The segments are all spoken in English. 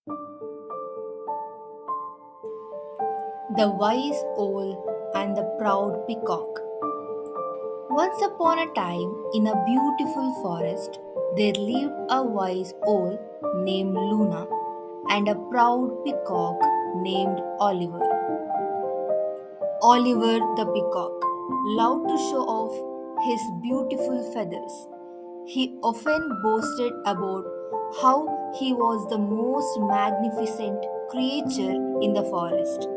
The Wise Owl and the Proud Peacock. Once upon a time, in a beautiful forest, there lived a wise owl named Luna and a proud peacock named Oliver. Oliver the peacock loved to show off his beautiful feathers. He often boasted about how he was the most magnificent creature in the forest.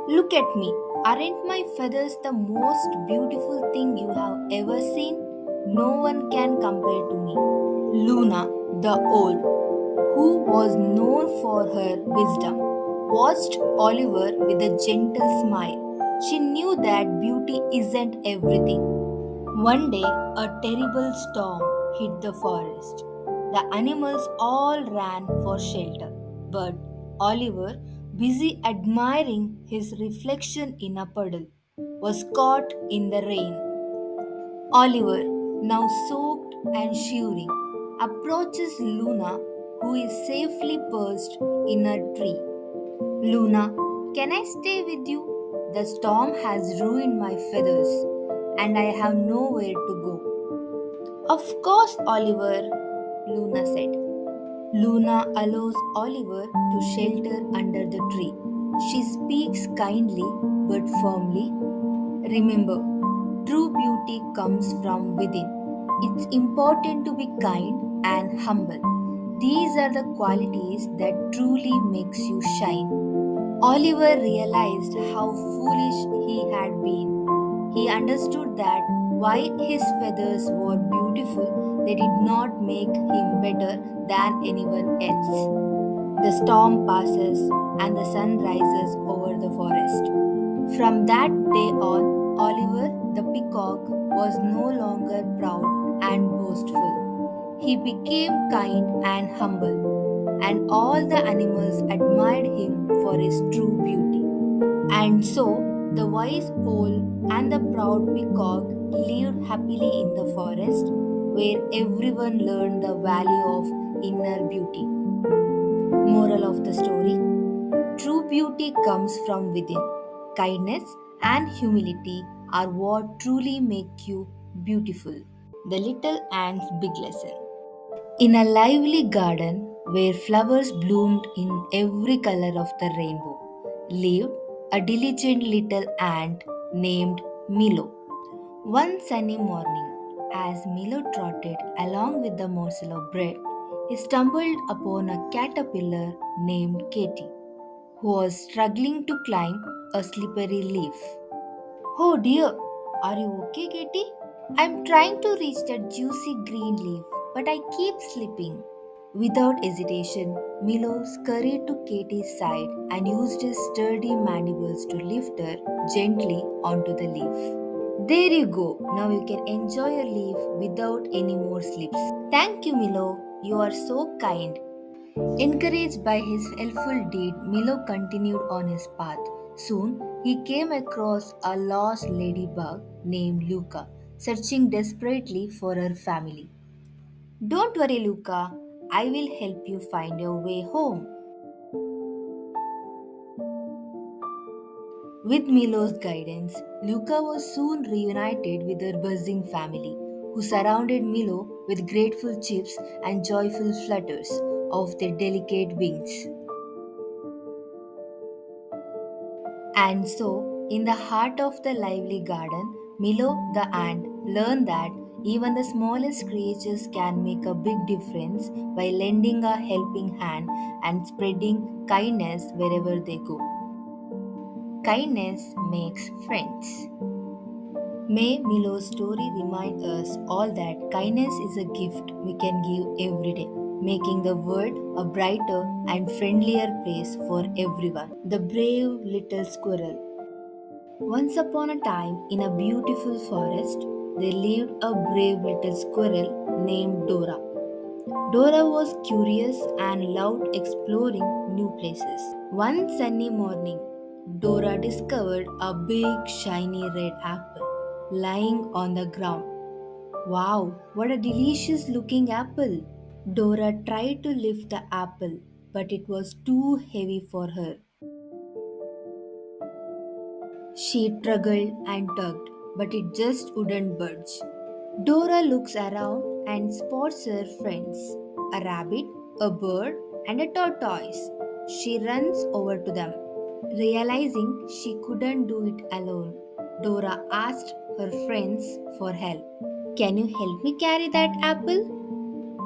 Look at me. Aren't my feathers the most beautiful thing you have ever seen? No one can compare to me. Luna, the owl, who was known for her wisdom, watched Oliver with a gentle smile. She knew that beauty isn't everything. One day, a terrible storm hit the forest. The animals all ran for shelter, but Oliver, busy admiring his reflection in a puddle, was caught in the rain. Oliver, now soaked and shivering, approaches Luna, who is safely perched in a tree. Luna, can I stay with you? The storm has ruined my feathers, and I have nowhere to go. Of course, Oliver, Luna said. Luna allows Oliver to shelter under the tree. She speaks kindly but firmly. Remember, true beauty comes from within. It's important to be kind and humble. These are the qualities that truly makes you shine. Oliver realized how foolish he had been. He understood that while his feathers were beautiful, they did not make him better than anyone else. The storm passes and the sun rises over the forest. From that day on, Oliver the peacock was no longer proud and boastful. He became kind and humble, and all the animals admired him for his true beauty. And so, the wise owl and the proud peacock lived happily in the forest, where everyone learned the value of inner beauty. Moral of the story: true beauty comes from within. Kindness and humility are what truly make you beautiful. The Little Ant's Big Lesson. In a lively garden where flowers bloomed in every color of the rainbow, lived a diligent little ant named Milo. One sunny morning, as Milo trotted along with the morsel of bread, he stumbled upon a caterpillar named Katy, who was struggling to climb a slippery leaf. Oh dear, are you okay, Katy? I'm trying to reach that juicy green leaf, but I keep slipping. Without hesitation, Milo scurried to Katy's side and used his sturdy mandibles to lift her gently onto the leaf. There you go. Now you can enjoy your leaf without any more slips. Thank you, Milo. You are so kind. Encouraged by his helpful deed, Milo continued on his path. Soon, he came across a lost ladybug named Luca, searching desperately for her family. Don't worry, Luca. I will help you find your way home. With Milo's guidance, Luca was soon reunited with her buzzing family, who surrounded Milo with grateful chips and joyful flutters of their delicate wings. And so, in the heart of the lively garden, Milo the ant learned that even the smallest creatures can make a big difference by lending a helping hand and spreading kindness wherever they go. Kindness makes friends. May Milo's story remind us all that kindness is a gift we can give every day, making the world a brighter and friendlier place for everyone. The brave little squirrel. Once upon a time, in a beautiful forest, there lived a brave little squirrel named Dora. Dora was curious and loved exploring new places. One sunny morning, Dora discovered a big shiny red apple lying on the ground. Wow, what a delicious looking apple! Dora tried to lift the apple, but it was too heavy for her. She struggled and tugged, but it just wouldn't budge. Dora looks around and spots her friends, a rabbit, a bird, and a tortoise. She runs over to them. Realizing she couldn't do it alone, Dora asked her friends for help. Can you help me carry that apple?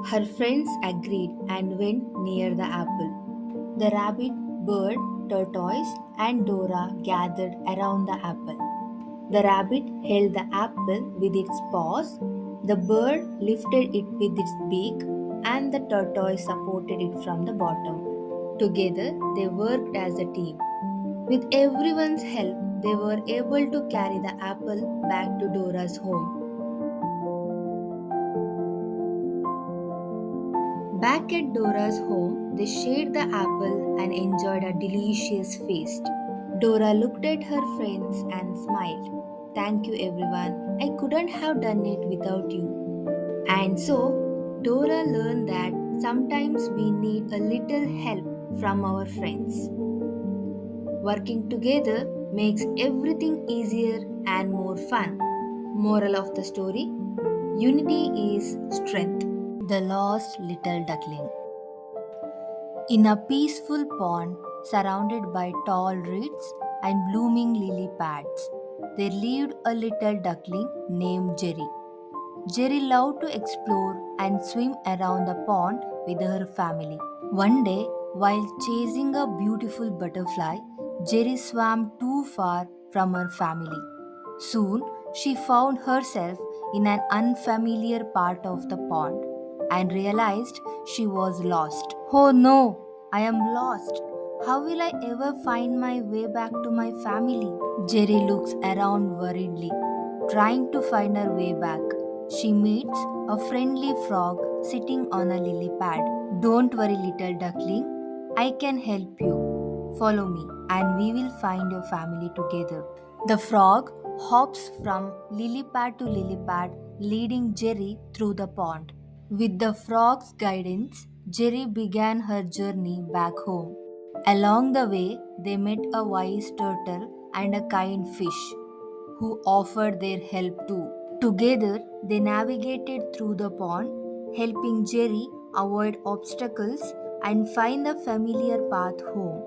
Her friends agreed and went near the apple. The rabbit, bird, tortoise, and Dora gathered around the apple. The rabbit held the apple with its paws, the bird lifted it with its beak, and the tortoise supported it from the bottom. Together, they worked as a team. With everyone's help, they were able to carry the apple back to Dora's home. Back at Dora's home, they shared the apple and enjoyed a delicious feast. Dora looked at her friends and smiled. Thank you, everyone. I couldn't have done it without you. And so, Dora learned that sometimes we need a little help from our friends. Working together makes everything easier and more fun. Moral of the story: Unity is strength. The Lost Little Duckling. In a peaceful pond surrounded by tall reeds and blooming lily pads, there lived a little duckling named Jerry. Jerry loved to explore and swim around the pond with her family. One day, while chasing a beautiful butterfly, Jerry swam too far from her family. Soon, she found herself in an unfamiliar part of the pond and realized she was lost. Oh no, I am lost. How will I ever find my way back to my family? Jerry looks around worriedly, trying to find her way back. She meets a friendly frog sitting on a lily pad. Don't worry, little duckling. I can help you. Follow me, and we will find your family together. The frog hops from lily pad to lily pad, leading Jerry through the pond. With the frog's guidance, Jerry began her journey back home. Along the way, they met a wise turtle and a kind fish who offered their help too. Together, they navigated through the pond, helping Jerry avoid obstacles and find the familiar path home.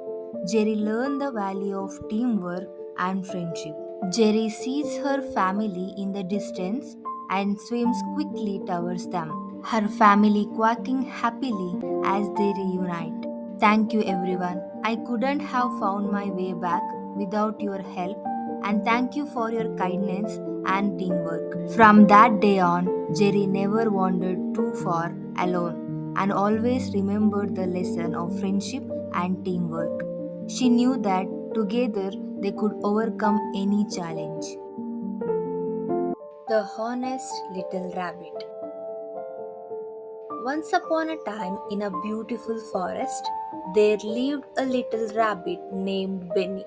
Jerry learned the value of teamwork and friendship. Jerry sees her family in the distance and swims quickly towards them, her family quacking happily as they reunite. Thank you, everyone. I couldn't have found my way back without your help, and thank you for your kindness and teamwork. From that day on, Jerry never wandered too far alone and always remembered the lesson of friendship and teamwork. She knew that together they could overcome any challenge. The Honest Little Rabbit. Once upon a time, in a beautiful forest, there lived a little rabbit named Benny.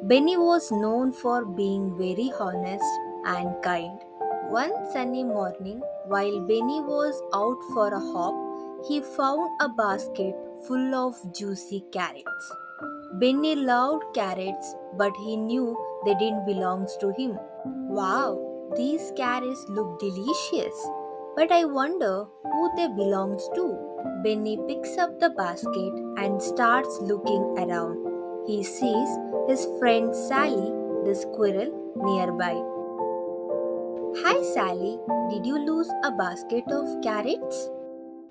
Benny was known for being very honest and kind. One sunny morning, while Benny was out for a hop, he found a basket full of juicy carrots. Benny loved carrots, but he knew they didn't belong to him. Wow, these carrots look delicious, but I wonder who they belongs to. Benny picks up the basket and starts looking around. He sees his friend Sally, the squirrel, nearby. Hi Sally, did you lose a basket of carrots?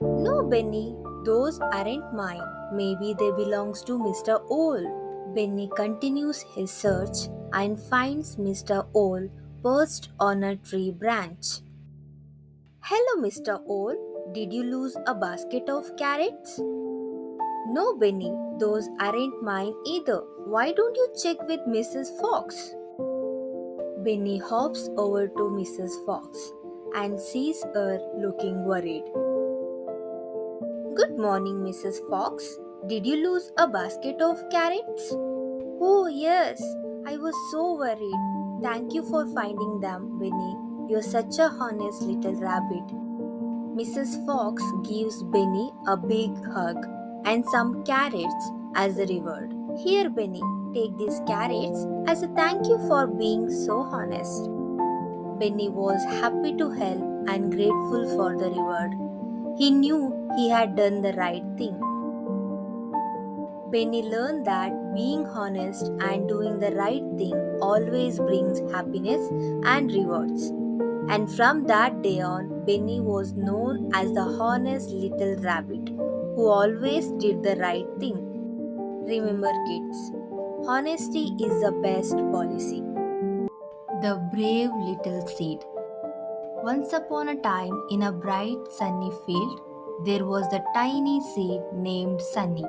No, Benny, those aren't mine. Maybe they belongs to Mr. Owl. Benny continues his search and finds Mr. Owl perched on a tree branch. Hello, Mr. Owl. Did you lose a basket of carrots? No, Benny, those aren't mine either. Why don't you check with Mrs. Fox? Benny hops over to Mrs. Fox and sees her looking worried. Good morning, Mrs. Fox. Did you lose a basket of carrots? Oh, yes. I was so worried. Thank you for finding them, Benny. You're such a honest little rabbit. Mrs. Fox gives Benny a big hug. and some carrots as a reward. Here, Benny, take these carrots as a thank you for being so honest. Benny was happy to help and grateful for the reward. He knew he had done the right thing. Benny learned that being honest and doing the right thing always brings happiness and rewards. And from that day on, Benny was known as the honest little rabbit who always did the right thing. Remember, kids, honesty is the best policy. The brave little seed. Once upon a time, in a bright sunny field, there was a tiny seed named Sunny.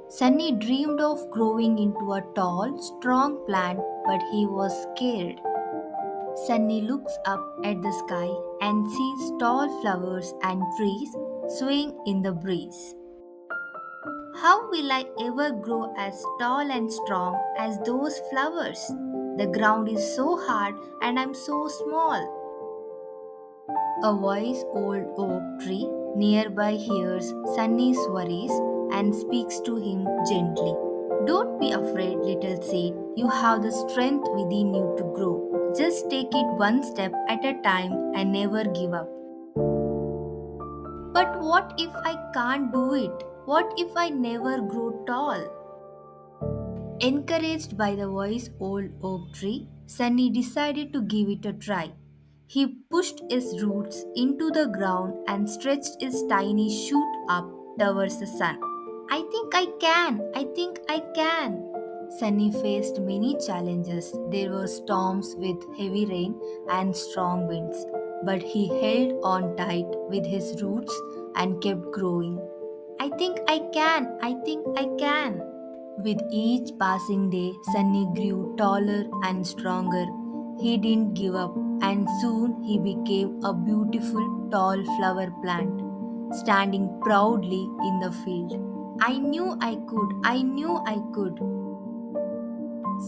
Sunny dreamed of growing into a tall, strong plant, but he was scared. Sunny looks up at the sky and sees tall flowers and trees swaying in the breeze. How will I ever grow as tall and strong as those flowers? The ground is so hard and I'm so small. A wise old oak tree nearby hears Sunny's worries and speaks to him gently. Don't be afraid, little seed. You have the strength within you to grow. Just take it one step at a time and never give up. But what if I can't do it? What if I never grow tall? Encouraged by the wise old oak tree, Sunny decided to give it a try. He pushed his roots into the ground and stretched his tiny shoot up towards the sun. I think I can. Sunny faced many challenges. There were storms with heavy rain and strong winds, but he held on tight with his roots and kept growing. I think I can. With each passing day, Sunny grew taller and stronger. He didn't give up, and soon he became a beautiful tall flower plant, standing proudly in the field. I knew I could.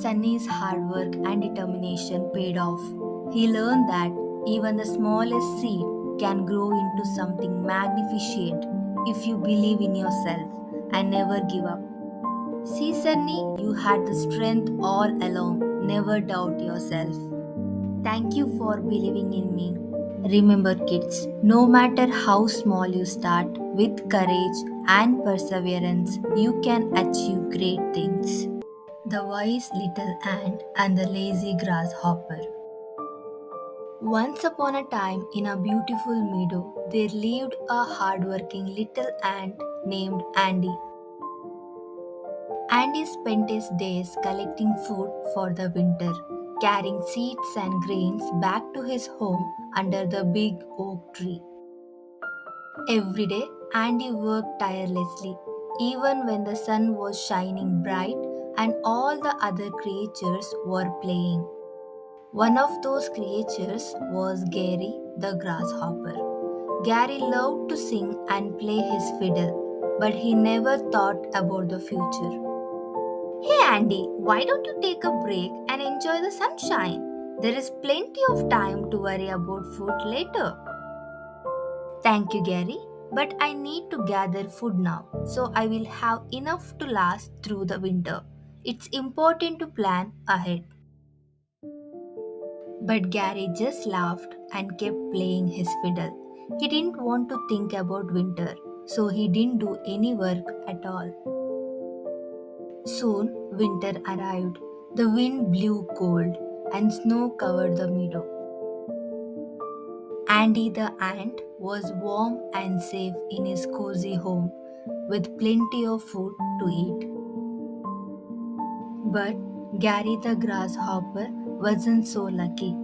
Sunny's hard work and determination paid off. He learned that even the smallest seed can grow into something magnificent if you believe in yourself and never give up. See, Sunny, you had the strength all along. Never doubt yourself. Thank you for believing in me. Remember, kids, no matter how small you start, with courage and perseverance, you can achieve great things. The wise little ant and the lazy grasshopper. Once upon a time, in a beautiful meadow, there lived a hardworking little ant named Andy. Andy spent his days collecting food for the winter, carrying seeds and grains back to his home under the big oak tree. Every day, Andy worked tirelessly, even when the sun was shining bright and all the other creatures were playing. One of those creatures was Gary the grasshopper. Gary loved to sing and play his fiddle, but he never thought about the future. Hey Andy, why don't you take a break and enjoy the sunshine? There is plenty of time to worry about food later. Thank you, Gary, but I need to gather food now, so I will have enough to last through the winter. It's important to plan ahead. But Gary just laughed and kept playing his fiddle. He didn't want to think about winter, so he didn't do any work at all. Soon winter arrived. The wind blew cold and snow covered the meadow. Andy the ant was warm and safe in his cozy home with plenty of food to eat. But Gary the grasshopper wasn't so lucky.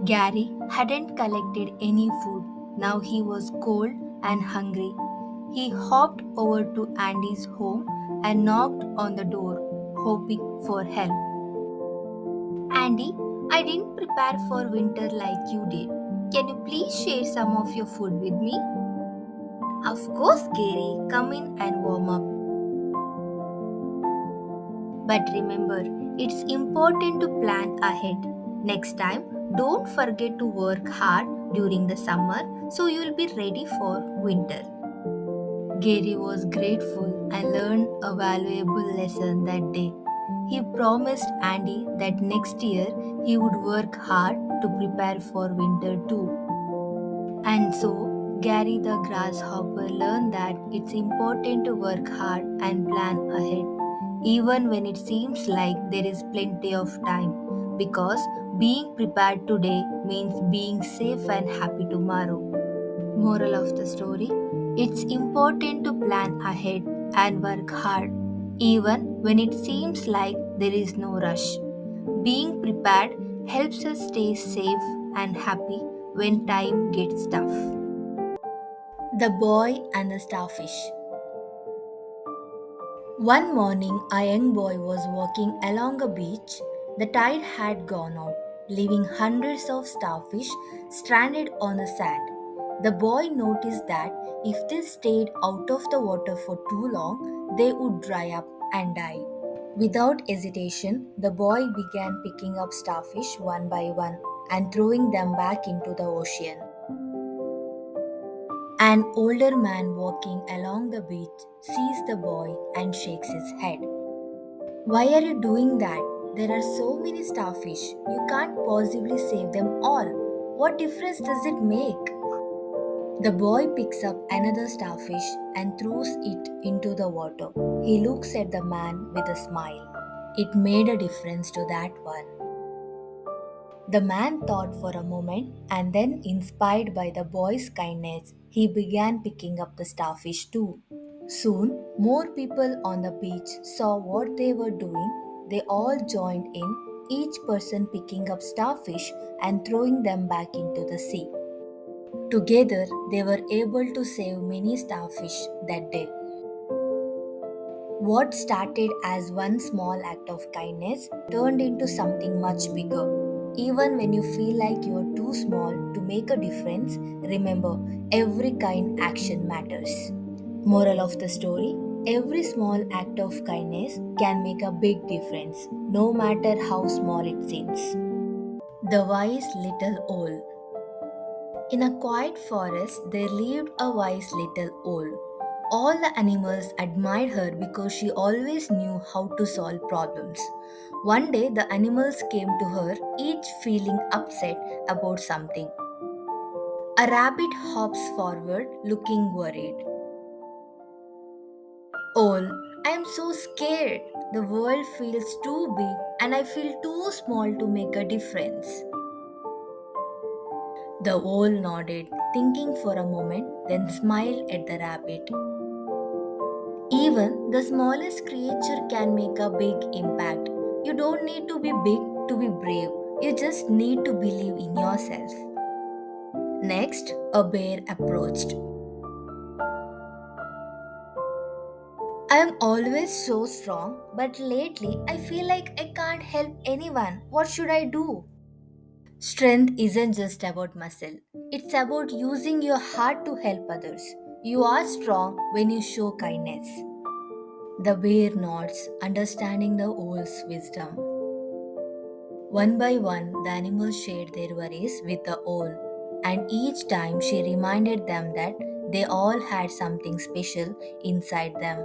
Gary hadn't collected any food. Now he was cold and hungry. He hopped over to Andy's home and knocked on the door, hoping for help. Andy, I didn't prepare for winter like you did. Can you please share some of your food with me? Of course, Gary, come in and warm up. But remember, it's important to plan ahead. Next time, don't forget to work hard during the summer so you'll be ready for winter. Gary was grateful and learned a valuable lesson that day. He promised Andy that next year he would work hard to prepare for winter too. And so, Gary the grasshopper learned that it's important to work hard and plan ahead, even when it seems like there is plenty of time, because being prepared today means being safe and happy tomorrow. Moral of the story: it's important to plan ahead and work hard, even when it seems like there is no rush. Being prepared helps us stay safe and happy when time gets tough. The Boy and the Starfish. One morning, a young boy was walking along a beach. The tide had gone out, leaving hundreds of starfish stranded on the sand. The boy noticed that if they stayed out of the water for too long, they would dry up and die. Without hesitation, the boy began picking up starfish one by one and throwing them back into the ocean. An older man walking along the beach sees the boy and shakes his head. Why are you doing that? There are so many starfish. You can't possibly save them all. What difference does it make? The boy picks up another starfish and throws it into the water. He looks at the man with a smile. It made a difference to that one. The man thought for a moment and then, inspired by the boy's kindness, he began picking up the starfish too. Soon, more people on the beach saw what they were doing. They all joined in, each person picking up starfish and throwing them back into the sea. Together, they were able to save many starfish that day. What started as one small act of kindness turned into something much bigger. Even when you feel like you are too small to make a difference, remember, every kind action matters. Moral of the story: every small act of kindness can make a big difference, no matter how small it seems. The Wise Little Owl. In a quiet forest, there lived a wise little owl. All the animals admired her because she always knew how to solve problems. One day, the animals came to her, each feeling upset about something. A rabbit hops forward, looking worried. Owl, I am so scared. The world feels too big and I feel too small to make a difference. The owl nodded, thinking for a moment, then smiled at the rabbit. Even the smallest creature can make a big impact. You don't need to be big to be brave. You just need to believe in yourself. Next, a bear approached. I am always so strong, but lately I feel like I can't help anyone. What should I do? Strength isn't just about muscle, it's about using your heart to help others. You are strong when you show kindness. The bear nods, understanding the owl's wisdom. One by one, the animals shared their worries with the owl, and each time she reminded them that they all had something special inside them.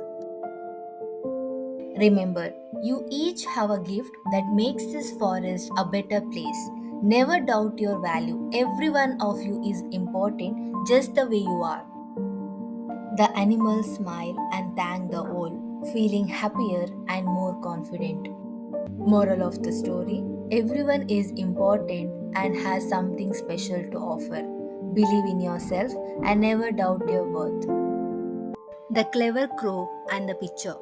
Remember, you each have a gift that makes this forest a better place. Never doubt your value. Every one of you is important just the way you are. The animals smile and thank the owl, feeling happier and more confident. Moral of the story: everyone is important and has something special to offer. Believe in yourself and never doubt your worth. The Clever Crow and the Pitcher.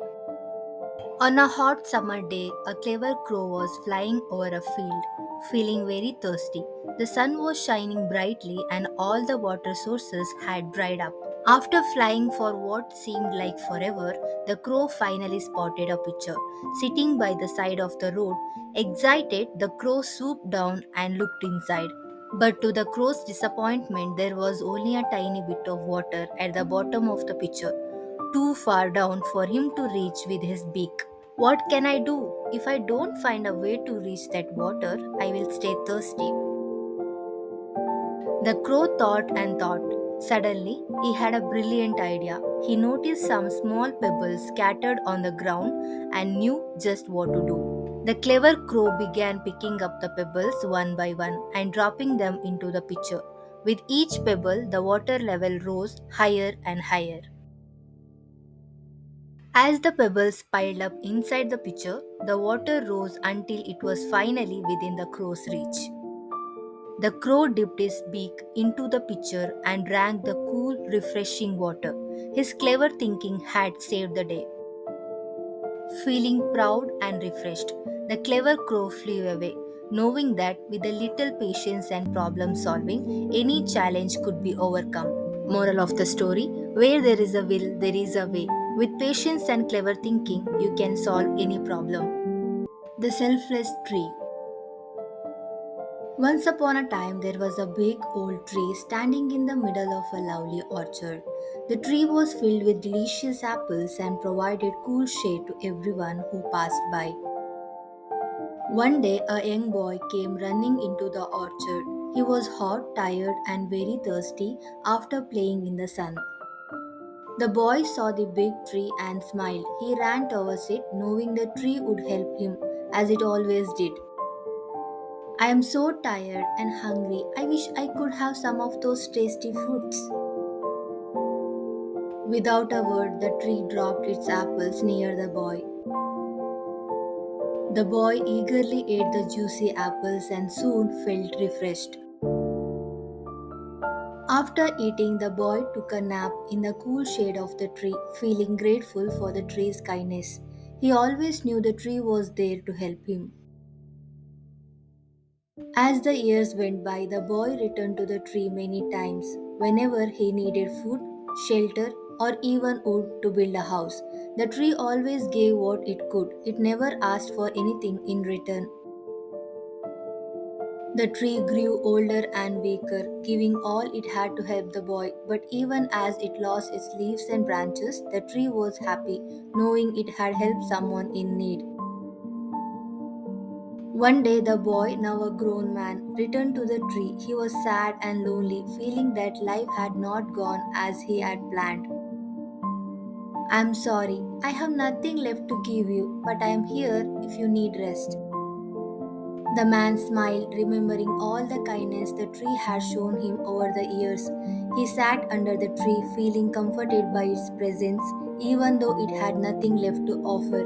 On a hot summer day, a clever crow was flying over a field, feeling very thirsty. The sun was shining brightly and all the water sources had dried up. After flying for what seemed like forever, the crow finally spotted a pitcher sitting by the side of the road. Excited, the crow swooped down and looked inside. But to the crow's disappointment, there was only a tiny bit of water at the bottom of the pitcher, too far down for him to reach with his beak. What can I do? If I don't find a way to reach that water, I will stay thirsty. The crow thought and thought. Suddenly, he had a brilliant idea. He noticed some small pebbles scattered on the ground and knew just what to do. The clever crow began picking up the pebbles one by one and dropping them into the pitcher. With each pebble, the water level rose higher and higher. As the pebbles piled up inside the pitcher, the water rose until it was finally within the crow's reach. The crow dipped his beak into the pitcher and drank the cool, refreshing water. His clever thinking had saved the day. Feeling proud and refreshed, the clever crow flew away, knowing that with a little patience and problem solving, any challenge could be overcome. Moral of the story: where there is a will, there is a way. With patience and clever thinking, you can solve any problem. The selfless tree. Once upon a time, there was a big old tree standing in the middle of a lovely orchard. The tree was filled with delicious apples and provided cool shade to everyone who passed by. One day, a young boy came running into the orchard. He was hot, tired, and very thirsty after playing in the sun. The boy saw the big tree and smiled. He ran towards it, knowing the tree would help him, as it always did. I am so tired and hungry. I wish I could have some of those tasty fruits. Without a word, the tree dropped its apples near the boy. The boy eagerly ate the juicy apples and soon felt refreshed. After eating, the boy took a nap in the cool shade of the tree, feeling grateful for the tree's kindness. He always knew the tree was there to help him. As the years went by, the boy returned to the tree many times whenever he needed food, shelter, or even wood to build a house. The tree always gave what it could, it never asked for anything in return. The tree grew older and weaker, giving all it had to help the boy. But even as it lost its leaves and branches, the tree was happy, knowing it had helped someone in need. One day, the boy, now a grown man, returned to the tree. He was sad and lonely, feeling that life had not gone as he had planned. I'm sorry, I have nothing left to give you, but I am here if you need rest. The man smiled, remembering all the kindness the tree had shown him over the years. He sat under the tree, feeling comforted by its presence, even though it had nothing left to offer.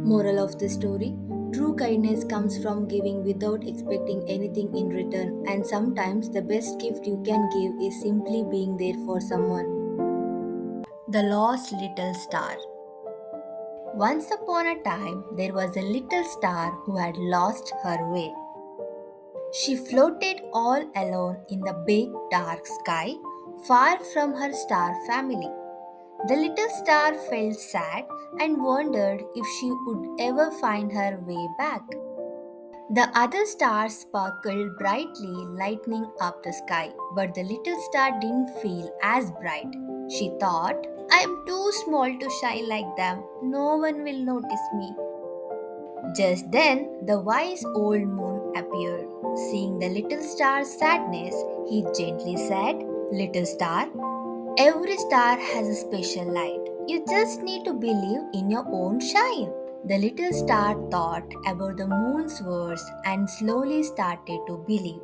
Moral of the story: true kindness comes from giving without expecting anything in return, and sometimes the best gift you can give is simply being there for someone. The Lost Little Star. Once upon a time, there was a little star who had lost her way. She floated all alone in the big dark sky, far from her star family. The little star felt sad and wondered if she would ever find her way back. The other stars sparkled brightly, lighting up the sky, but the little star didn't feel as bright. She thought, I am too small to shine like them. No one will notice me. Just then, the wise old moon appeared. Seeing the little star's sadness, he gently said, Little star, every star has a special light. You just need to believe in your own shine. The little star thought about the moon's words and slowly started to believe.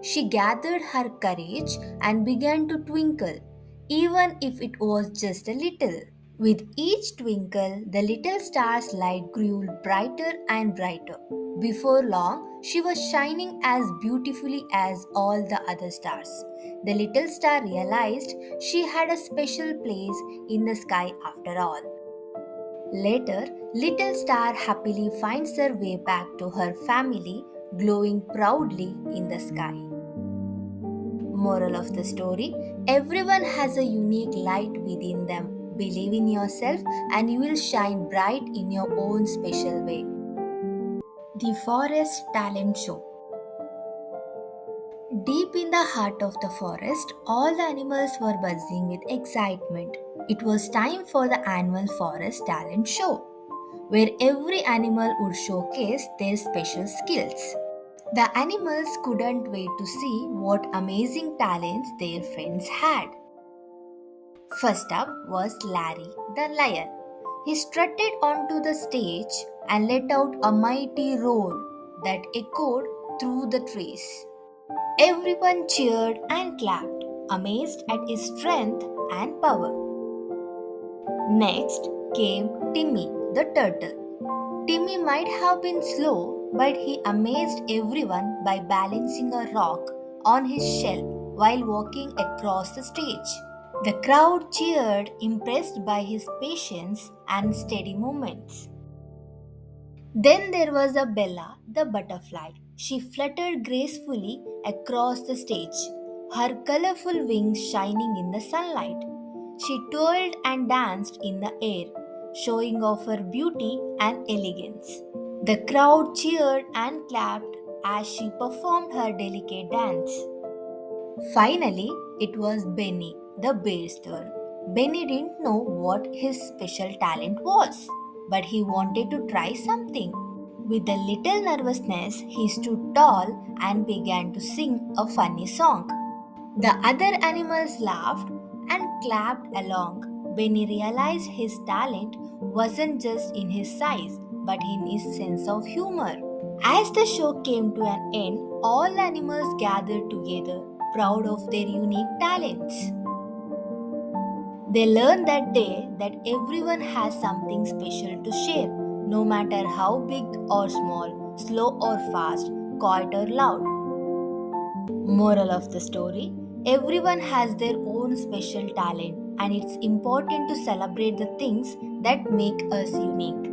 She gathered her courage and began to twinkle, even if it was just a little. With each twinkle, the little star's light grew brighter and brighter. Before long, she was shining as beautifully as all the other stars. The little star realized she had a special place in the sky after all. Later, little star happily finds her way back to her family, glowing proudly in the sky. Moral of the story: everyone has a unique light within them. Believe in yourself and you will shine bright in your own special way. The Forest Talent Show. Deep in the heart of the forest, all the animals were buzzing with excitement. It was time for the annual Forest Talent Show, where every animal would showcase their special skills. The animals couldn't wait to see what amazing talents their friends had. First up was Larry the lion. He strutted onto the stage and let out a mighty roar that echoed through the trees. Everyone cheered and clapped, amazed at his strength and power. Next came Timmy the turtle. Timmy might have been slow, but he amazed everyone by balancing a rock on his shell while walking across the stage. The crowd cheered, impressed by his patience and steady movements. Then there was a Bella, the butterfly. She fluttered gracefully across the stage, her colorful wings shining in the sunlight. She twirled and danced in the air, showing off her beauty and elegance. The crowd cheered and clapped as she performed her delicate dance. Finally, it was Benny, the bear's turn. Benny didn't know what his special talent was, but he wanted to try something. With a little nervousness, he stood tall and began to sing a funny song. The other animals laughed and clapped along. Benny realized his talent wasn't just in his size, but in his sense of humor. As the show came to an end, all animals gathered together, proud of their unique talents. They learned that day that everyone has something special to share, no matter how big or small, slow or fast, quiet or loud. Moral of the story: everyone has their own special talent, and it's important to celebrate the things that make us unique.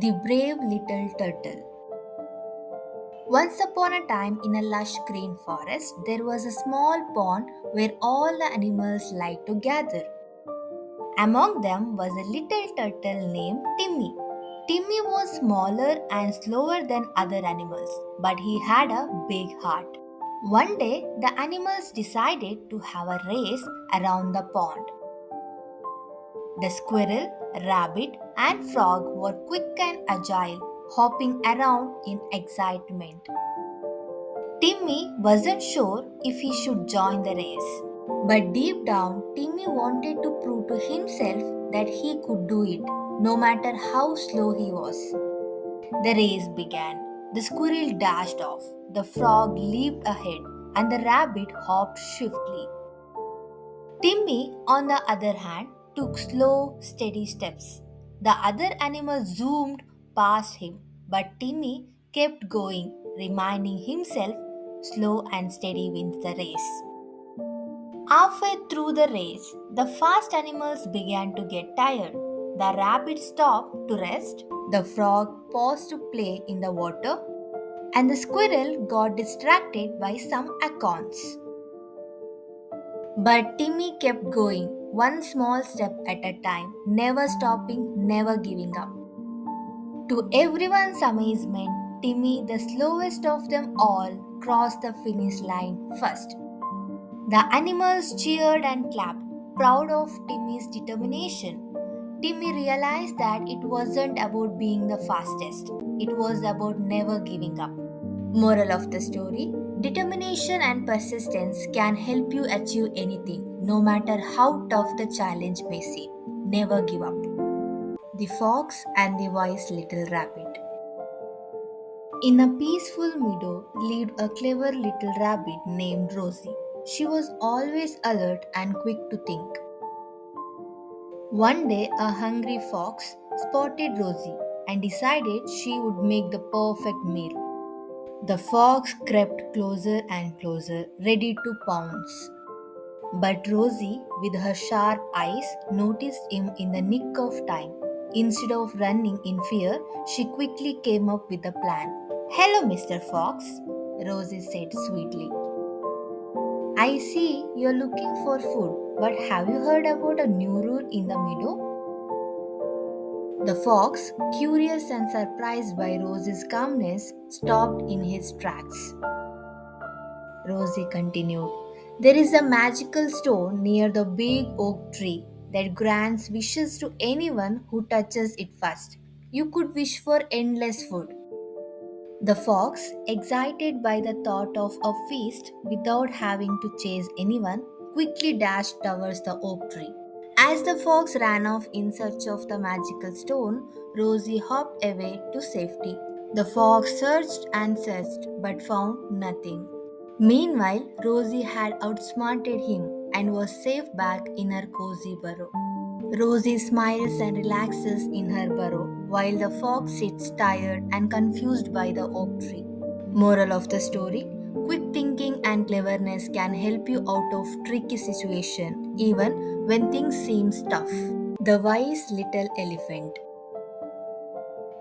The brave little turtle. Once upon a time, in a lush green forest, there was a small pond where all the animals liked to gather. Among them was a little turtle named Timmy. Timmy was smaller and slower than other animals, but he had a big heart. One day, the animals decided to have a race around the pond. The squirrel, rabbit, and frog were quick and agile, hopping around in excitement. Timmy wasn't sure if he should join the race. But deep down, Timmy wanted to prove to himself that he could do it, no matter how slow he was. The race began. The squirrel dashed off, the frog leaped ahead, and the rabbit hopped swiftly. Timmy, on the other hand, took slow, steady steps. The other animals zoomed past him, but Timmy kept going, reminding himself slow and steady wins the race. Halfway through the race, the fast animals began to get tired. The rabbit stopped to rest, the frog paused to play in the water, and the squirrel got distracted by some acorns. But Timmy kept going, one small step at a time, never stopping, never giving up. To everyone's amazement, Timmy, the slowest of them all, crossed the finish line first. The animals cheered and clapped, proud of Timmy's determination. Timmy realized that it wasn't about being the fastest, it was about never giving up. Moral of the story: determination and persistence can help you achieve anything, no matter how tough the challenge may seem. Never give up. The Fox and the Wise Little Rabbit. In a peaceful meadow lived a clever little rabbit named Rosie. She was always alert and quick to think. One day, a hungry fox spotted Rosie and decided she would make the perfect meal. The fox crept closer and closer, ready to pounce. But Rosie, with her sharp eyes, noticed him in the nick of time. Instead of running in fear, she quickly came up with a plan. "Hello, Mr. Fox," Rosie said sweetly. "I see you're looking for food, but have you heard about a new rule in the meadow?" The fox, curious and surprised by Rosie's calmness, stopped in his tracks. Rosie continued, "There is a magical stone near the big oak tree that grants wishes to anyone who touches it first. You could wish for endless food." The fox, excited by the thought of a feast without having to chase anyone, quickly dashed towards the oak tree. As the fox ran off in search of the magical stone, Rosie hopped away to safety. The fox searched and searched but found nothing. Meanwhile, Rosie had outsmarted him and was safe back in her cozy burrow. Rosie smiles and relaxes in her burrow while the fox sits tired and confused by the oak tree. Moral of the story: quick thinking and cleverness can help you out of tricky situation even when things seem tough. The wise little elephant.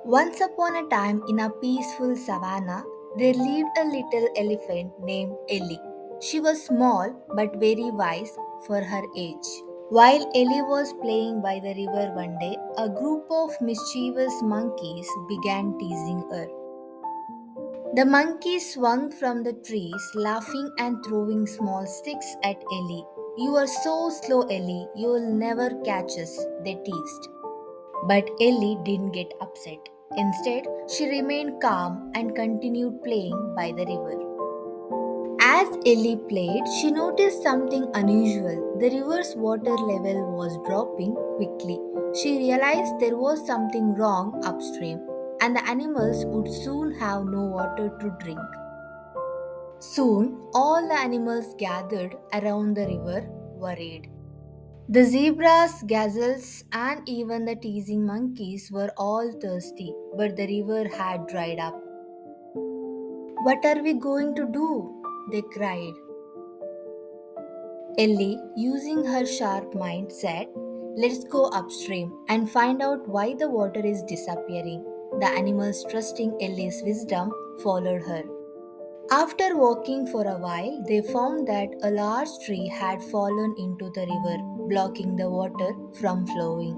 Once upon a time in a peaceful savannah, there lived a little elephant named Ellie. She was small but very wise for her age. While Ellie was playing by the river one day, a group of mischievous monkeys began teasing her. The monkeys swung from the trees, laughing and throwing small sticks at Ellie. "You are so slow, Ellie, you will never catch us," they teased. But Ellie didn't get upset. Instead, she remained calm and continued playing by the river. As Ellie played, she noticed something unusual. The river's water level was dropping quickly. She realized there was something wrong upstream, and the animals would soon have no water to drink. Soon, all the animals gathered around the river, worried. The zebras, gazelles, and even the teasing monkeys were all thirsty, but the river had dried up. "What are we going to do?" they cried. Ellie, using her sharp mind, said, "Let's go upstream and find out why the water is disappearing." The animals, trusting Ellie's wisdom, followed her. After walking for a while, they found that a large tree had fallen into the river, blocking the water from flowing.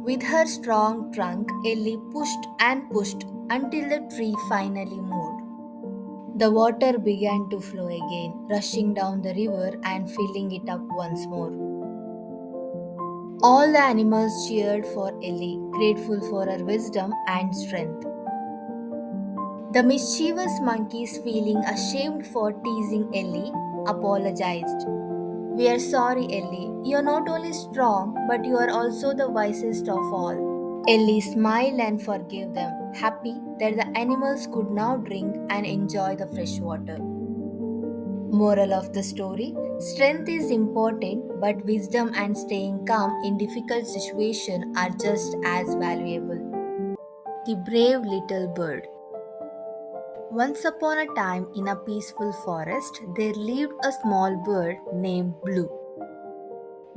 With her strong trunk, Ellie pushed and pushed until the tree finally moved. The water began to flow again, rushing down the river and filling it up once more. All the animals cheered for Ellie, grateful for her wisdom and strength. The mischievous monkeys, feeling ashamed for teasing Ellie, apologized. "We are sorry, Ellie. You are not only strong, but you are also the wisest of all." Ellie smiled and forgave them, happy that the animals could now drink and enjoy the fresh water. Moral of the story: strength is important, but wisdom and staying calm in difficult situations are just as valuable. The brave little bird. Once upon a time, in a peaceful forest, there lived a small bird named Blue.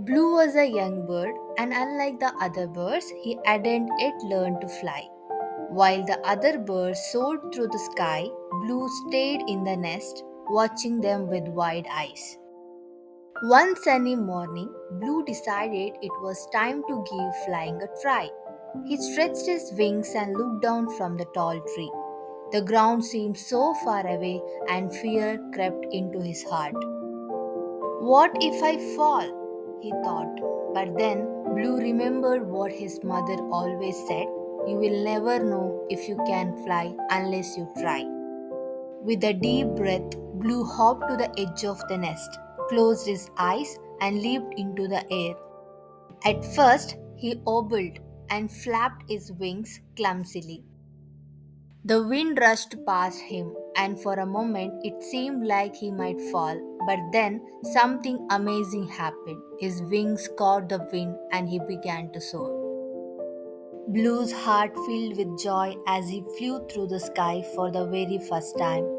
Blue was a young bird, and unlike the other birds, he hadn't yet learned to fly. While the other birds soared through the sky, Blue stayed in the nest, watching them with wide eyes. One sunny morning, Blue decided it was time to give flying a try. He stretched his wings and looked down from the tall tree. The ground seemed so far away, and fear crept into his heart. "What if I fall?" he thought. But then Blue remembered what his mother always said: "You will never know if you can fly unless you try." With a deep breath, Blue hopped to the edge of the nest, closed his eyes, and leaped into the air. At first, he wobbled and flapped his wings clumsily. The wind rushed past him, and for a moment it seemed like he might fall. But then something amazing happened. His wings caught the wind and he began to soar. Blue's heart filled with joy as he flew through the sky for the very first time.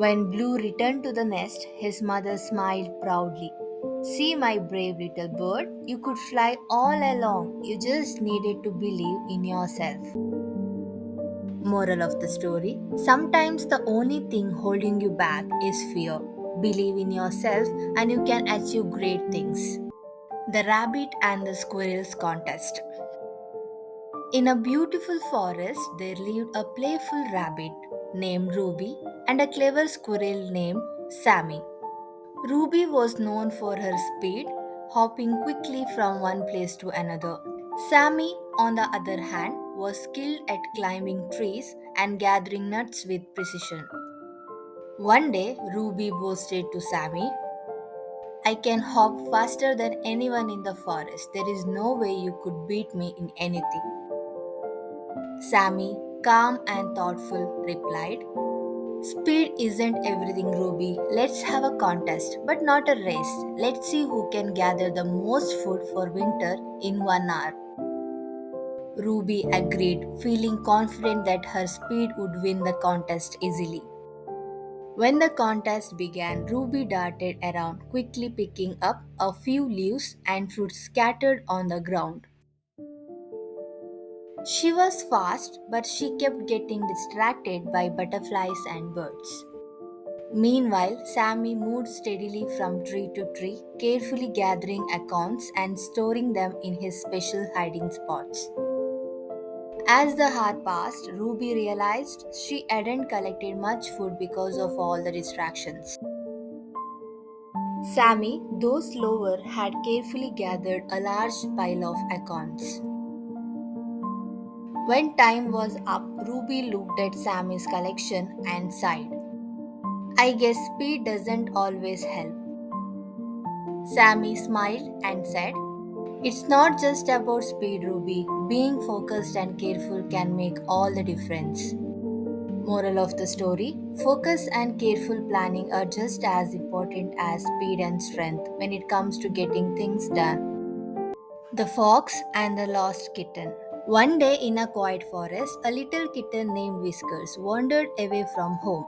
When Blue returned to the nest, his mother smiled proudly. "See, my brave little bird, you could fly all along. You just needed to believe in yourself." Moral of the story: sometimes the only thing holding you back is fear. Believe in yourself and you can achieve great things. The Rabbit and the Squirrels Contest. In a beautiful forest, there lived a playful rabbit named Ruby and a clever squirrel named Sammy. Ruby was known for her speed, hopping quickly from one place to another. Sammy, on the other hand, was skilled at climbing trees and gathering nuts with precision. One day, Ruby boasted to Sammy, I can hop faster than anyone in the forest. There is no way you could beat me in anything. Sammy, calm and thoughtful, replied, speed isn't everything, Ruby. Let's have a contest, but not a race. Let's see who can gather the most food for winter in 1 hour. Ruby agreed, feeling confident that her speed would win the contest easily. When the contest began, Ruby darted around, quickly picking up a few leaves and fruit scattered on the ground. She was fast, but she kept getting distracted by butterflies and birds. Meanwhile, Sammy moved steadily from tree to tree, carefully gathering acorns and storing them in his special hiding spots. As the hour passed, Ruby realized she hadn't collected much food because of all the distractions. Sammy, though slower, had carefully gathered a large pile of acorns. When time was up, Ruby looked at Sammy's collection and sighed. I guess speed doesn't always help. Sammy smiled and said, it's not just about speed, Ruby. Being focused and careful can make all the difference. Moral of the story, focus and careful planning are just as important as speed and strength when it comes to getting things done. The Fox and the Lost Kitten. One day in a quiet forest, a little kitten named Whiskers wandered away from home.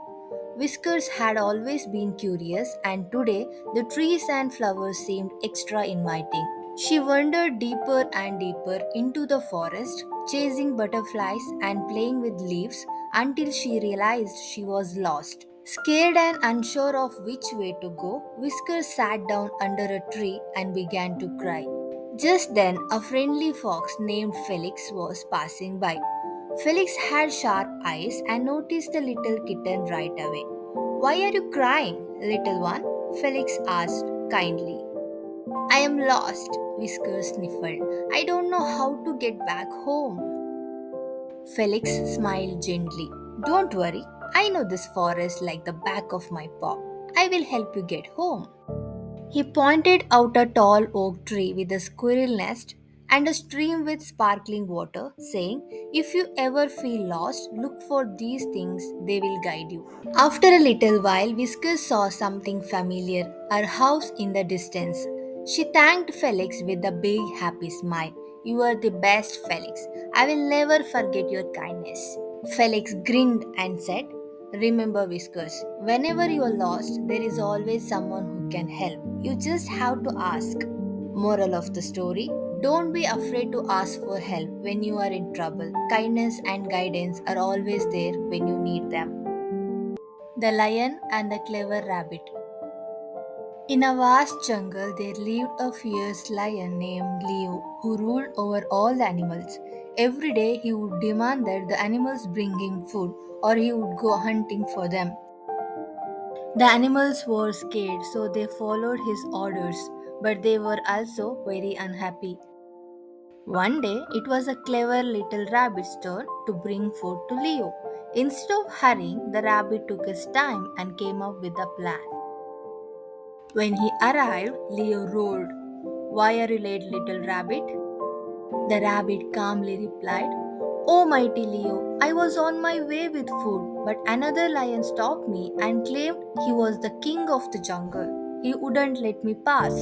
Whiskers had always been curious, and today the trees and flowers seemed extra inviting. She wandered deeper and deeper into the forest, chasing butterflies and playing with leaves until she realized she was lost. Scared and unsure of which way to go, Whiskers sat down under a tree and began to cry. Just then, a friendly fox named Felix was passing by. Felix had sharp eyes and noticed the little kitten right away. Why are you crying, little one? Felix asked kindly. I am lost, Whiskers sniffled. I don't know how to get back home. Felix smiled gently. Don't worry, I know this forest like the back of my paw. I will help you get home. He pointed out a tall oak tree with a squirrel nest and a stream with sparkling water, saying, if you ever feel lost, look for these things, they will guide you. After a little while, Whiskers saw something familiar, her house in the distance. She thanked Felix with a big, happy smile. You are the best, Felix. I will never forget your kindness. Felix grinned and said, remember, Whiskers, whenever you are lost, there is always someone who can help. You just have to ask. Moral of the story, don't be afraid to ask for help when you are in trouble. Kindness and guidance are always there when you need them. The Lion and the Clever Rabbit. In a vast jungle, there lived a fierce lion named Leo who ruled over all the animals. Every day, he would demand that the animals bring him food or he would go hunting for them. The animals were scared, so they followed his orders, but they were also very unhappy. One day, it was a clever little rabbit's turn to bring food to Leo. Instead of hurrying, the rabbit took his time and came up with a plan. When he arrived, Leo roared, why are you late, little rabbit? The rabbit calmly replied, oh, mighty Leo, I was on my way with food, but another lion stopped me and claimed he was the king of the jungle. He wouldn't let me pass.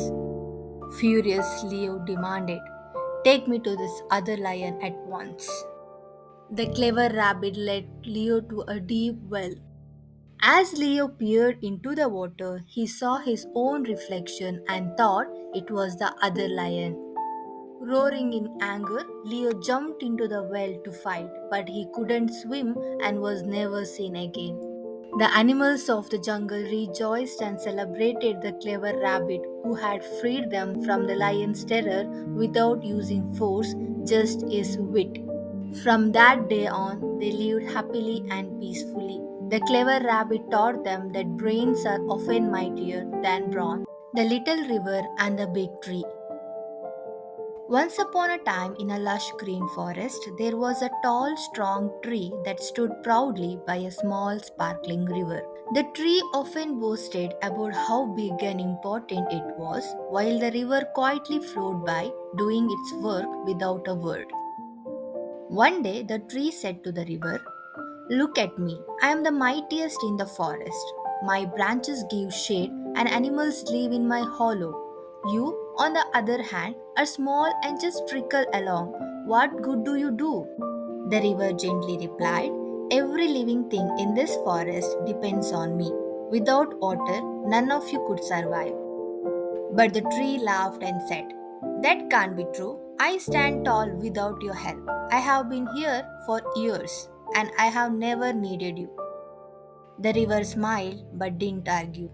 Furious, Leo demanded, take me to this other lion at once. The clever rabbit led Leo to a deep well. As Leo peered into the water, he saw his own reflection and thought it was the other lion. Roaring in anger, Leo jumped into the well to fight, but he couldn't swim and was never seen again. The animals of the jungle rejoiced and celebrated the clever rabbit who had freed them from the lion's terror without using force, just his wit. From that day on, they lived happily and peacefully. The clever rabbit taught them that brains are often mightier than brawn. The little river and the big tree. Once upon a time, in a lush green forest, there was a tall, strong tree that stood proudly by a small, sparkling river. The tree often boasted about how big and important it was, while the river quietly flowed by, doing its work without a word. One day, the tree said to the river, "Look at me. I am the mightiest in the forest. My branches give shade, and animals live in my hollow. You, on the other hand, are small and just trickle along. What good do you do?" The river gently replied, "Every living thing in this forest depends on me. Without water, none of you could survive." But the tree laughed and said, "That can't be true. I stand tall without your help. I have been here for years, and I have never needed you." The river smiled but didn't argue.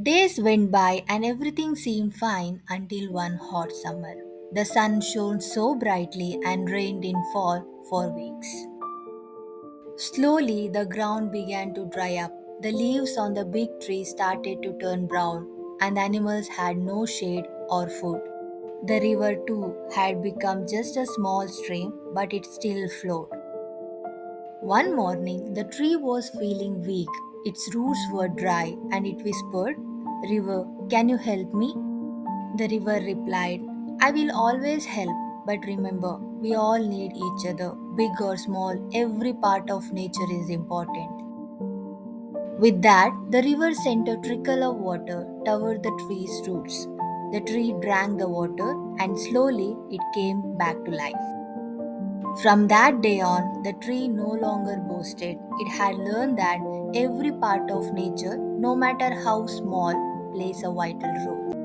Days went by and everything seemed fine until one hot summer. The sun shone so brightly and rain didn't fall for weeks. Slowly, the ground began to dry up. The leaves on the big tree started to turn brown, and the animals had no shade or food. The river, too, had become just a small stream, but it still flowed. One morning, the tree was feeling weak. Its roots were dry, and it whispered, "River, can you help me?" The river replied, "I will always help, but remember, we all need each other. Big or small, every part of nature is important." With that, the river sent a trickle of water toward the tree's roots. The tree drank the water, and slowly it came back to life. From that day on, the tree no longer boasted. It had learned that every part of nature, no matter how small, plays a vital role.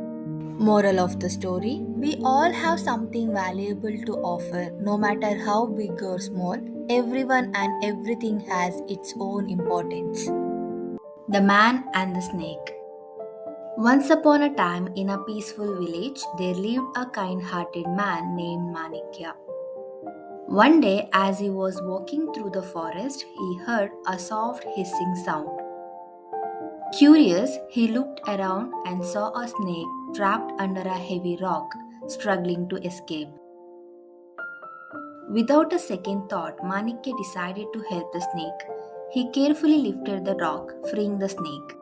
Moral of the story: we all have something valuable to offer, no matter how big or small. Everyone and everything has its own importance. The Man and the Snake. Once upon a time, in a peaceful village, there lived a kind hearted man named Manikya. One day, as he was walking through the forest, he heard a soft hissing sound. Curious, he looked around and saw a snake trapped under a heavy rock, struggling to escape. Without a second thought, Manikya decided to help the snake. He carefully lifted the rock, freeing the snake.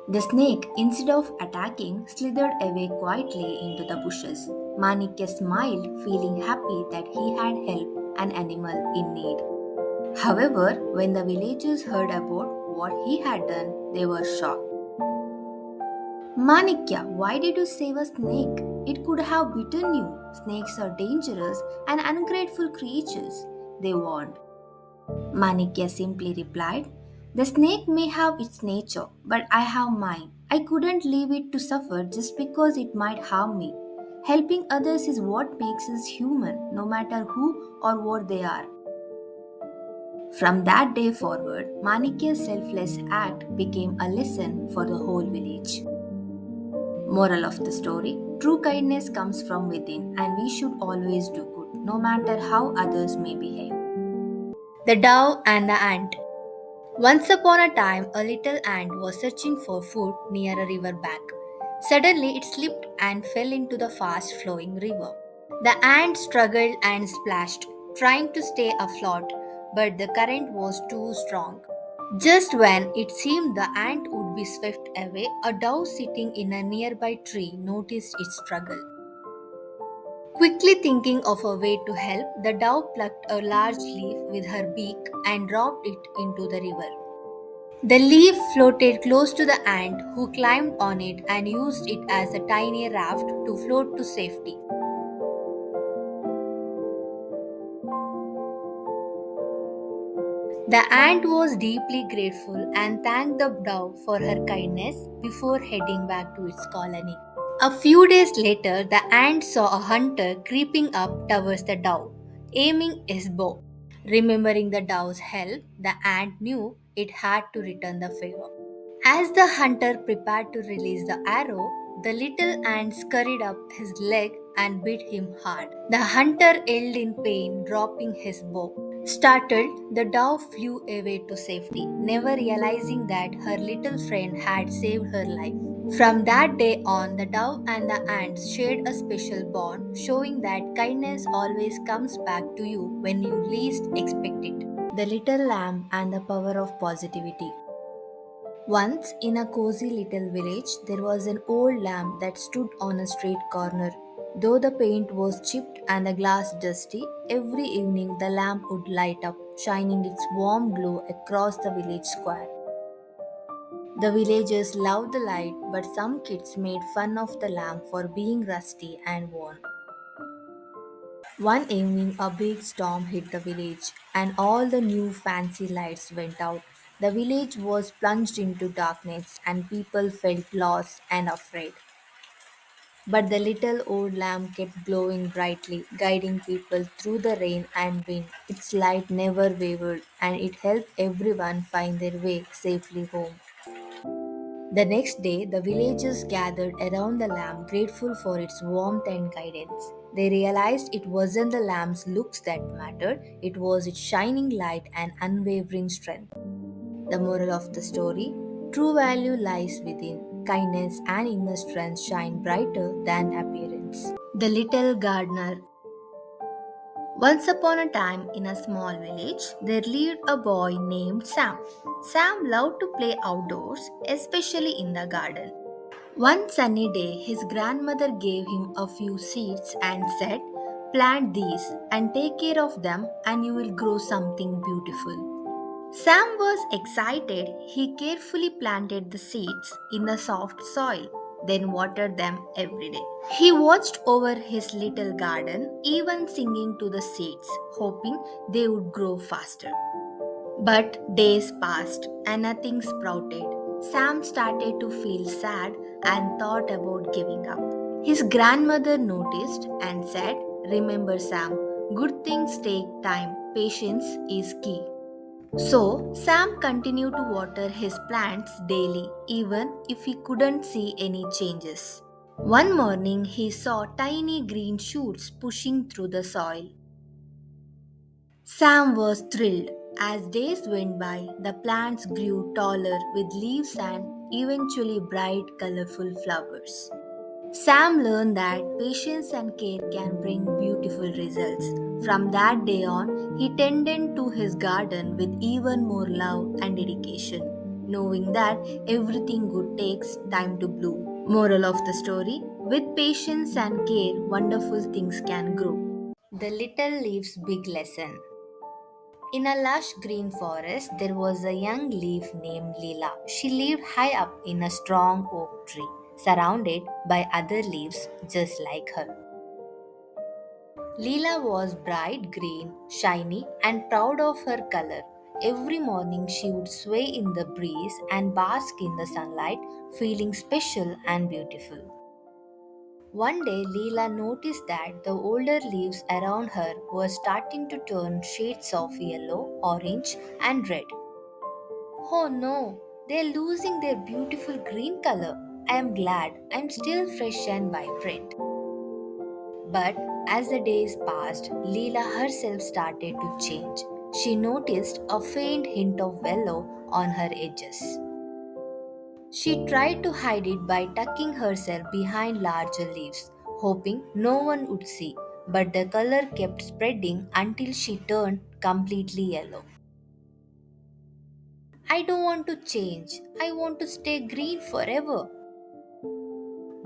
The snake, instead of attacking, slithered away quietly into the bushes. Manikya smiled, feeling happy that he had helped an animal in need. However, when the villagers heard about what he had done, they were shocked. "Manikya, why did you save a snake? It could have bitten you. Snakes are dangerous and ungrateful creatures," they warned. Manikya simply replied, "The snake may have its nature, but I have mine. I couldn't leave it to suffer just because it might harm me. Helping others is what makes us human, no matter who or what they are." From that day forward, Manikya's selfless act became a lesson for the whole village. Moral of the story: true kindness comes from within, and we should always do good, no matter how others may behave. The Dove and the Ant. Once upon a time, a little ant was searching for food near a river bank. Suddenly, it slipped and fell into the fast flowing river. The ant struggled and splashed, trying to stay afloat, but the current was too strong. Just when it seemed the ant would be swept away, a dove sitting in a nearby tree noticed its struggle. Quickly thinking of a way to help, the dove plucked a large leaf with her beak and dropped it into the river. The leaf floated close to the ant, who climbed on it and used it as a tiny raft to float to safety. The ant was deeply grateful and thanked the dove for her kindness before heading back to its colony. A few days later, the ant saw a hunter creeping up towards the dove, aiming his bow. Remembering the dove's help, the ant knew it had to return the favor. As the hunter prepared to release the arrow, the little ant scurried up his leg and bit him hard. The hunter yelled in pain, dropping his bow. Startled, the dove flew away to safety, never realizing that her little friend had saved her life. From that day on, the dove and the ants shared a special bond, showing that kindness always comes back to you when you least expect it. The Little Lamb and the Power of Positivity. Once, in a cozy little village, there was an old lamp that stood on a street corner. Though the paint was chipped and the glass dusty, every evening the lamp would light up, shining its warm glow across the village square. The villagers loved the light, but some kids made fun of the lamp for being rusty and worn. One evening, a big storm hit the village, and all the new fancy lights went out. The village was plunged into darkness, and people felt lost and afraid. But the little old lamp kept glowing brightly, guiding people through the rain and wind. Its light never wavered, and it helped everyone find their way safely home. The next day, the villagers gathered around the lamp, grateful for its warmth and guidance. They realized it wasn't the lamp's looks that mattered, it was its shining light and unwavering strength. The moral of the story: true value lies within. Kindness and inner strength shine brighter than appearance. The Little Gardener. Once upon a time, in a small village, there lived a boy named Sam. Sam loved to play outdoors, especially in the garden. One sunny day, his grandmother gave him a few seeds and said, "Plant these and take care of them, and you will grow something beautiful." Sam was excited. He carefully planted the seeds in the soft soil, then watered them every day. He watched over his little garden, even singing to the seeds, hoping they would grow faster. But days passed and nothing sprouted. Sam started to feel sad and thought about giving up. His grandmother noticed and said, "Remember, Sam, good things take time. Patience is key." So, Sam continued to water his plants daily, even if he couldn't see any changes. One morning, he saw tiny green shoots pushing through the soil. Sam was thrilled. As days went by, the plants grew taller with leaves and eventually bright, colorful flowers. Sam learned that patience and care can bring beautiful results. From that day on, he tended to his garden with even more love and dedication, knowing that everything good takes time to bloom. Moral of the story: with patience and care, wonderful things can grow. The Little Leaf's Big Lesson. In a lush green forest, there was a young leaf named Leela. She lived high up in a strong oak tree, surrounded by other leaves just like her. Leela was bright green, shiny, and proud of her color. Every morning she would sway in the breeze and bask in the sunlight, feeling special and beautiful. One day, Leela noticed that the older leaves around her were starting to turn shades of yellow, orange, and red. "Oh no, they're losing their beautiful green color. I am glad I'm still fresh and vibrant." But as the days passed, Leela herself started to change. She noticed a faint hint of yellow on her edges. She tried to hide it by tucking herself behind larger leaves, hoping no one would see, but the color kept spreading until she turned completely yellow. "I don't want to change. I want to stay green forever."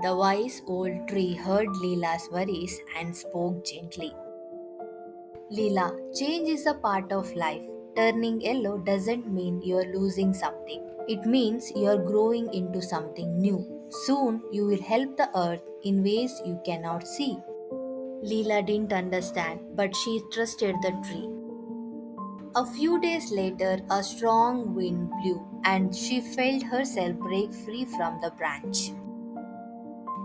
The wise old tree heard Leela's worries and spoke gently. "Leela, change is a part of life. Turning yellow doesn't mean you're losing something. It means you're growing into something new. Soon you will help the earth in ways you cannot see." Leela didn't understand, but she trusted the tree. A few days later, a strong wind blew, and she felt herself break free from the branch.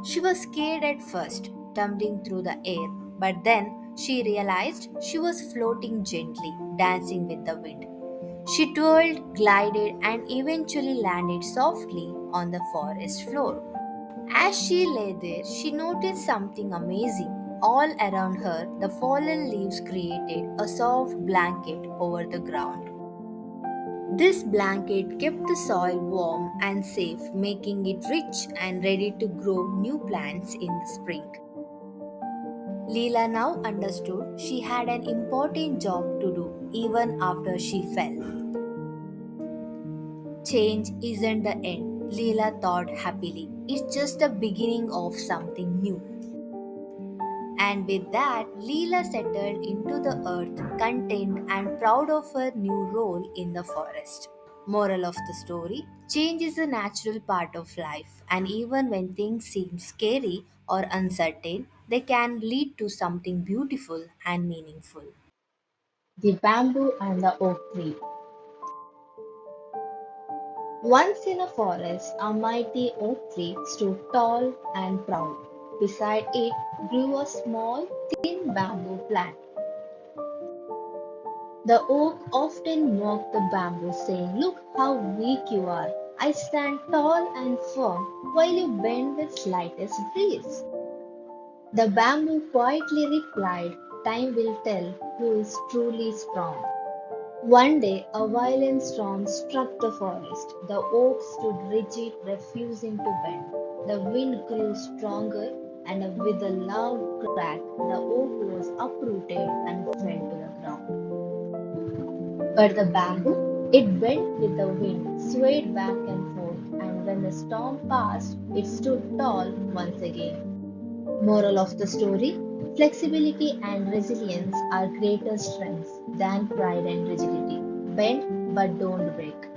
She was scared at first, tumbling through the air, but then she realized she was floating gently, dancing with the wind. She twirled, glided, and eventually landed softly on the forest floor. As she lay there, she noticed something amazing. All around her, the fallen leaves created a soft blanket over the ground. This blanket kept the soil warm and safe, making it rich and ready to grow new plants in the spring. Leela now understood she had an important job to do even after she fell. Change isn't the end, Leela thought happily. It's just the beginning of something new. And with that, Leela settled into the earth, content and proud of her new role in the forest. Moral of the story: change is a natural part of life, and even when things seem scary or uncertain, they can lead to something beautiful and meaningful. The bamboo and the oak tree. Once in a forest, a mighty oak tree stood tall and proud. Beside it grew a small, thin bamboo plant. The oak often mocked the bamboo, saying, "Look how weak you are. I stand tall and firm while you bend with slightest breeze." The bamboo quietly replied, "Time will tell who is truly strong." One day, a violent storm struck the forest. The oak stood rigid, refusing to bend. The wind grew stronger, and with a loud crack, the oak was uprooted and fell to the ground. But the bamboo, it bent with the wind, swayed back and forth, and when the storm passed, it stood tall once again. Moral of the story: flexibility and resilience are greater strengths than pride and rigidity. Bend but don't break.